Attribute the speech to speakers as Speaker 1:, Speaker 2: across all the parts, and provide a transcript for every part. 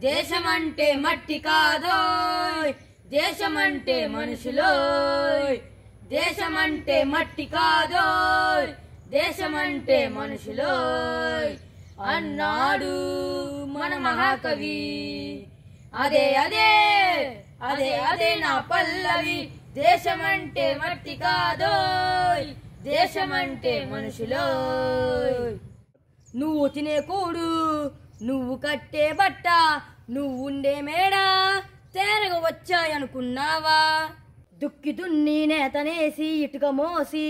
Speaker 1: దేశమంటే మట్టి కాదోయ్, దేశమంటే మనుషులోయ్. దేశమంటే మట్టి కాదోయ్, దేశమంటే మనుషులోయ్ అన్నాడు మన మహాకవి. అదే అదే అదే అదే నా పల్లవి. దేశమంటే మట్టి కాదోయ్, దేశమంటే మనుషులోయ్. నువ్వు తినే కూడు, నువ్వు కట్టే బట్ట, నువ్వు ఉండే మేడ తేరగా వచ్చాయనుకున్నావా? దుక్కి దున్ని నేతనేసి ఇటుక మోసి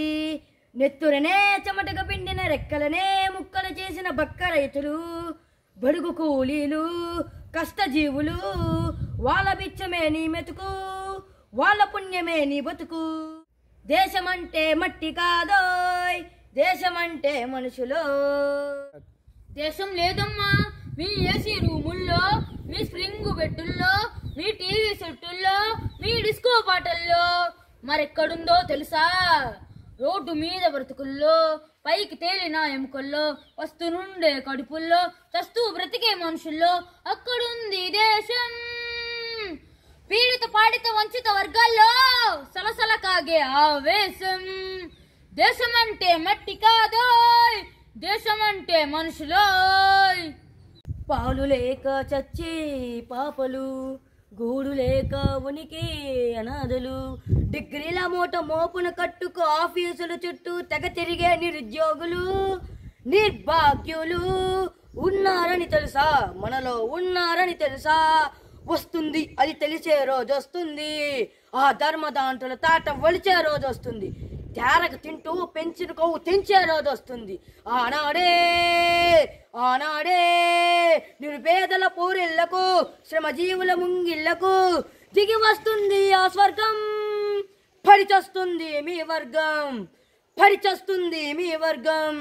Speaker 1: నెత్తురనే చెమటగా పిండిన రెక్కలనే ముక్కలు చేసిన బక్క రైతులు, బడుగు కూలీలు, కష్టజీవులు, వాళ్ళ బిచ్చమే నీ మెతుకు, వాళ్ళ పుణ్యమే నీ బతుకు. దేశమంటే మట్టి కాదోయ్, దేశమంటే మనుషులో.
Speaker 2: దేశం లేదమ్మా మీ ఏసీ రూముల్లో, మీ స్ప్రింగ్ బెడ్డుల్లో, మీ టీవీ సెట్టుల్లో, మీ డిస్కో పాటల్లో. మరెక్కడుందో తెలుసా? రోడ్డు మీద బ్రతుకుల్లో, పైకి తేలిన ఎముకల్లో, వస్తునుండే కడుపుల్లో, చస్తూ బ్రతికే మనుషుల్లో అక్కడుంది దేశం. పీడిత పాడిత వంచిత వర్గాల్లో సలసల కాగే ఆవేశం. దేశమంటే మట్టి కాదోయ్, దేశమంటే మనుషులోయ్.
Speaker 1: పాలు లేక చచ్చే పాపలు, గూడు లేక ఉనికి అనాథలు, డిగ్రీల మూట మోపున కట్టుకు ఆఫీసుల చుట్టూ తెగ తిరిగే నిరుద్యోగులు, నిర్భాగ్యులు ఉన్నారని తెలుసా? మనలో ఉన్నారని తెలుసా? వస్తుంది అది తెలిసే రోజు వస్తుంది, ఆ ధర్మదాంతుల తాట వలిచే రోజు వస్తుంది, తేరగ తింటూ పెంచిన కొవ్వు తెంచే రోజు వస్తుంది. ఆనాడే ఆనాడే నిరుపేదల పూరిళ్లకు, శ్రమజీవుల ముంగిళ్లకు దిగి వస్తుంది ఆ స్వర్గం. పరిచస్తుంది మీ వర్గం, పరిచస్తుంది మీ వర్గం.